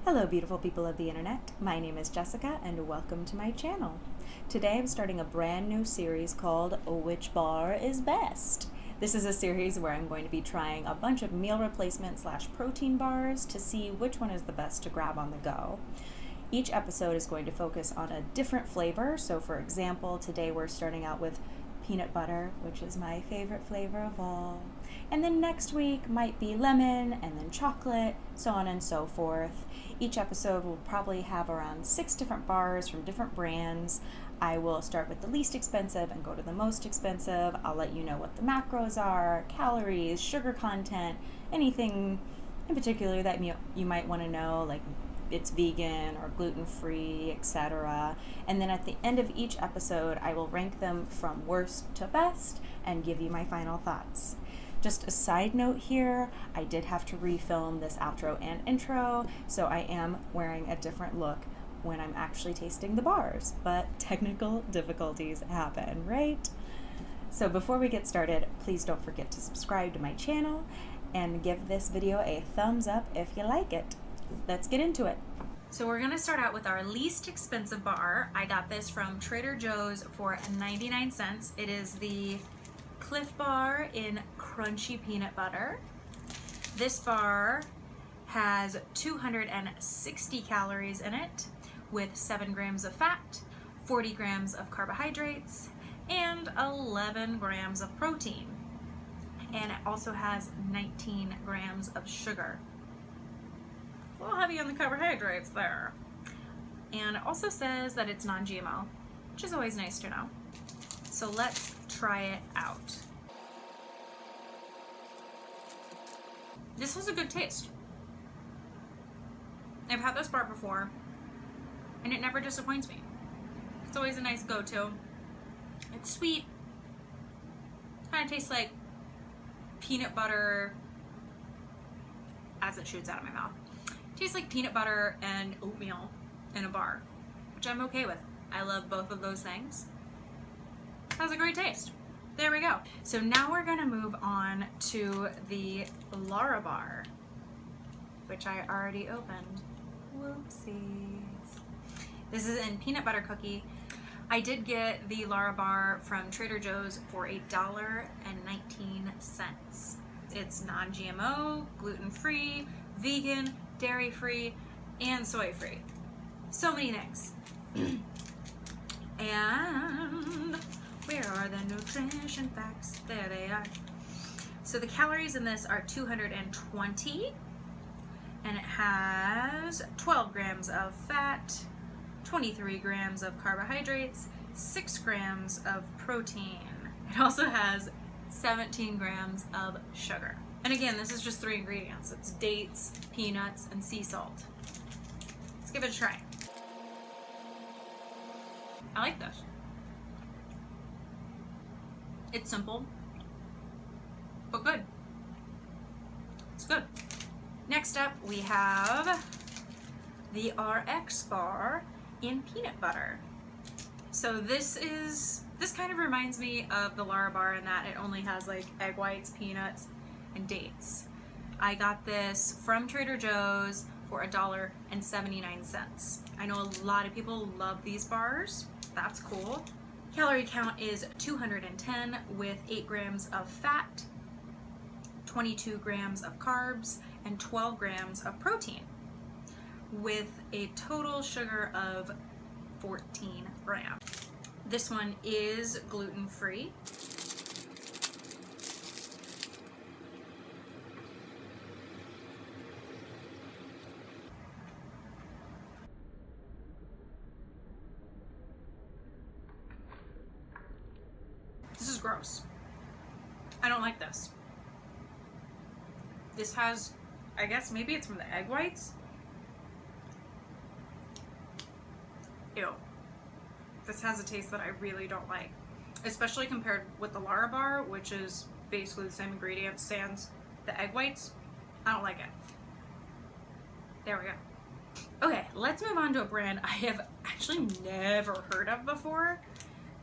Hello beautiful people of the internet, my name is Jessica and welcome to my channel. Today I'm starting a brand new series called Which Bar is Best? This is a series where I'm going to be trying a bunch of meal replacement / protein bars to see which one is the best to grab on the go. Each episode is going to focus on a different flavor, so for example today we're starting out with peanut butter, which is my favorite flavor of all. And then next week might be lemon, and then chocolate, so on and so forth. Each episode will probably have around 6 different bars from different brands. I will start with the least expensive and go to the most expensive. I'll let you know what the macros are, calories, sugar content, anything in particular that you might want to know, like it's vegan or gluten-free, etc. And then at the end of each episode, I will rank them from worst to best and give you my final thoughts. Just a side note here, I did have to refilm this outro and intro, so I am wearing a different look when I'm actually tasting the bars, but technical difficulties happen, right? So before we get started, please don't forget to subscribe to my channel and give this video a thumbs up if you like it. Let's get into it. So we're gonna start out with our least expensive bar. I got this from Trader Joe's for 99 cents. It is the Cliff Bar in crunchy peanut butter. This bar has 260 calories in it with 7 grams of fat, 40 grams of carbohydrates, and 11 grams of protein. And it also has 19 grams of sugar. A little heavy on the carbohydrates there. And it also says that it's non-GMO, which is always nice to know. So let's try it out. This has a good taste. I've had this bar before and it never disappoints me. It's always a nice go-to. It's sweet. Kind of tastes like peanut butter as it shoots out of my mouth. Tastes like peanut butter and oatmeal in a bar, which I'm okay with. I love both of those things. Has a great taste. There we go. So now we're gonna move on to the Lara bar, which I already opened. Whoopsies. This is in peanut butter cookie. I did get the Lara bar from Trader Joe's for $1.19. It's non-GMO, gluten-free, vegan, dairy-free, and soy-free. So many things. And where are the nutrition facts? There they are. So the calories in this are 220, and it has 12 grams of fat, 23 grams of carbohydrates, 6 grams of protein. It also has 17 grams of sugar. And again, this is just 3 ingredients. It's dates, peanuts, and sea salt. Let's give it a try. I like this. It's simple, but good. It's good. Next up, we have the RX bar in peanut butter. So this kind of reminds me of the Lara bar in that it only has like egg whites, peanuts, and dates. I got this from Trader Joe's for $1.79. I know a lot of people love these bars. That's cool. Calorie count is 210 with 8 grams of fat, 22 grams of carbs, and 12 grams of protein, with a total sugar of 14 grams. This one is gluten-free. This is gross. I don't like this. This has, I guess maybe it's from the egg whites. Ew. This has a taste that I really don't like, especially compared with the Lara bar, which is basically the same ingredients sans the egg whites. I don't like it. There we go. Okay, let's move on to a brand I have actually never heard of before.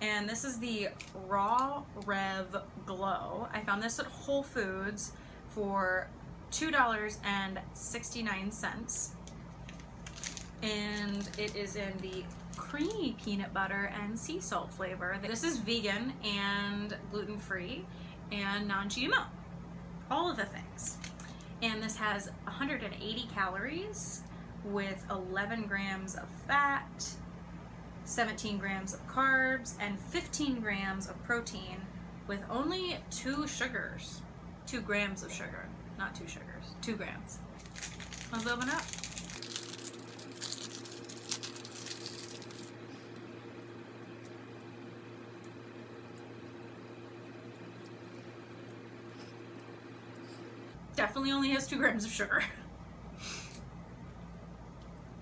And this is the Raw Rev Glow. I found this at Whole Foods for $2.69. and it is in the creamy peanut butter and sea salt flavor. This is vegan and gluten-free and non-GMO, all of the things. And this has 180 calories with 11 grams of fat, 17 grams of carbs, and 15 grams of protein with only 2 sugars. 2 grams of sugar, not 2 sugars, 2 grams. Let's open up. Definitely only has 2 grams of sugar.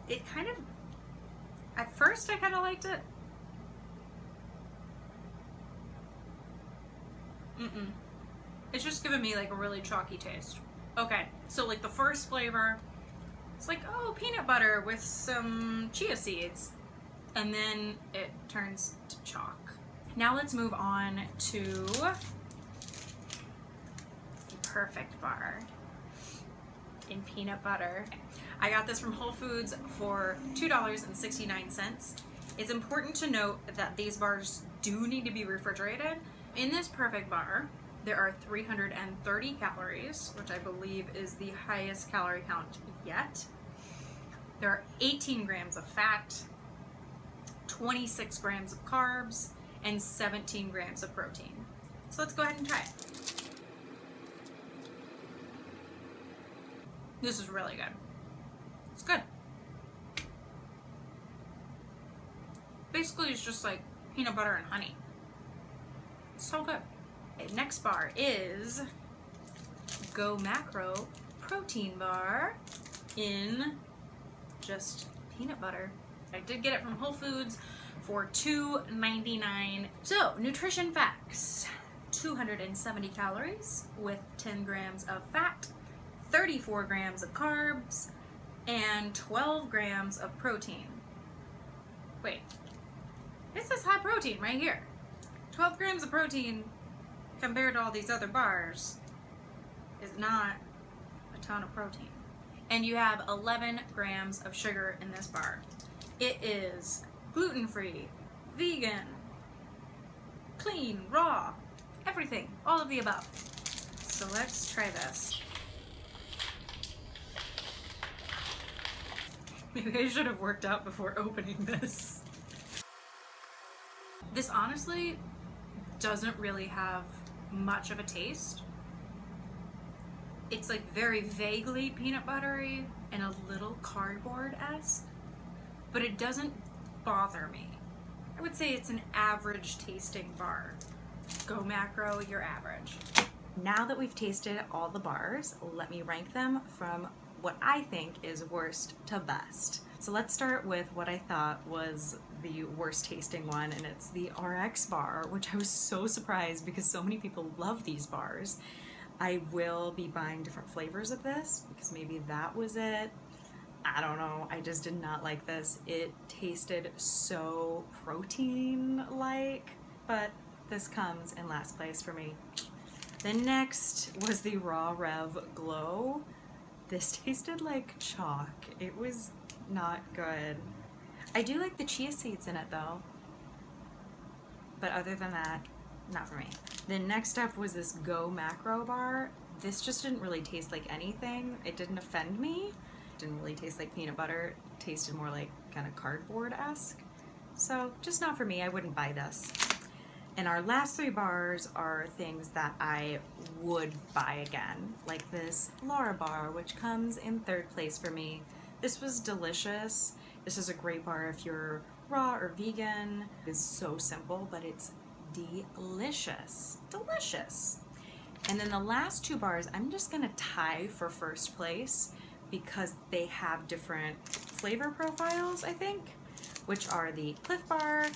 It kind of, at first I kind of liked it. It's just giving me like a really chalky taste. Okay, so like the first flavor, it's like, oh, peanut butter with some chia seeds. And then it turns to chalk. Now let's move on to the Perfect Bar in peanut butter. I got this from Whole Foods for $2.69. It's important to note that these bars do need to be refrigerated. In this Perfect Bar, there are 330 calories, which I believe is the highest calorie count yet. There are 18 grams of fat, 26 grams of carbs, and 17 grams of protein. So let's go ahead and try it. This is really good. It's good. Basically, it's just like peanut butter and honey. It's so good. Okay, next bar is Go Macro Protein Bar in just peanut butter. I did get it from Whole Foods for $2.99. So, nutrition facts. 270 calories with 10 grams of fat, 34 grams of carbs, and 12 grams of protein. Wait, this is high protein right here. 12 grams of protein compared to all these other bars is not a ton of protein. And you have 11 grams of sugar in this bar. It is gluten-free, vegan, clean, raw, everything, all of the above. So let's try this. Maybe I should have worked out before opening this. This honestly doesn't really have much of a taste. It's like very vaguely peanut buttery and a little cardboard-esque, but it doesn't bother me. I would say it's an average tasting bar. Go Macro, you're average. Now that we've tasted all the bars, let me rank them from what I think is worst to best. So let's start with what I thought was the worst tasting one, and it's the RX bar, which I was so surprised because so many people love these bars. I will be buying different flavors of this because maybe that was it. I don't know, I just did not like this. It tasted so protein-like, but this comes in last place for me. Then next was the Raw Rev Glow. This tasted like chalk. It was not good. I do like the chia seeds in it though, but other than that, not for me. Then next up was this Go Macro bar. This just didn't really taste like anything. It didn't offend me. It didn't really taste like peanut butter. It tasted more like kind of cardboard-esque. So just not for me. I wouldn't buy this. And our last 3 bars are things that I would buy again, like this Laura bar, which comes in 3rd place for me. This was delicious. This is a great bar if you're raw or vegan. It's so simple, but it's delicious. Delicious. And then the last 2 bars, I'm just gonna tie for 1st place because they have different flavor profiles, I think, which are the Cliff Bar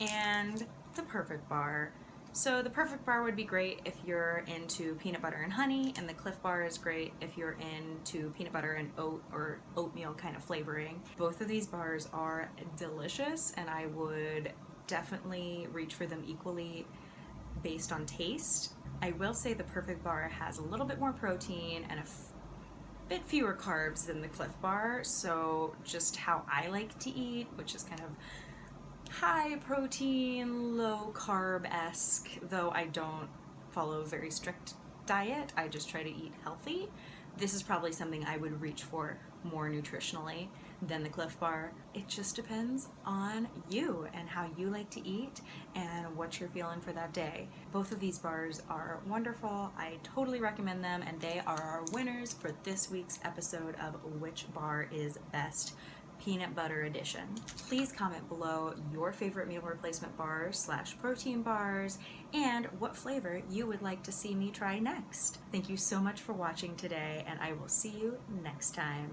and the Perfect Bar. So the Perfect Bar would be great if you're into peanut butter and honey, and the Cliff Bar is great if you're into peanut butter and oat or oatmeal kind of flavoring. Both of these bars are delicious, and I would definitely reach for them equally based on taste. I will say the Perfect Bar has a little bit more protein and bit fewer carbs than the Cliff Bar, so just how I like to eat, which is kind of high protein, low carb-esque, though I don't follow a very strict diet. I just try to eat healthy. This is probably something I would reach for more nutritionally than the Cliff Bar. It just depends on you and how you like to eat and what you're feeling for that day. Both of these bars are wonderful. I totally recommend them, and they are our winners for this week's episode of Which Bar is Best? Peanut Butter Edition. Please comment below your favorite meal replacement bars / protein bars and what flavor you would like to see me try next. Thank you so much for watching today, and I will see you next time.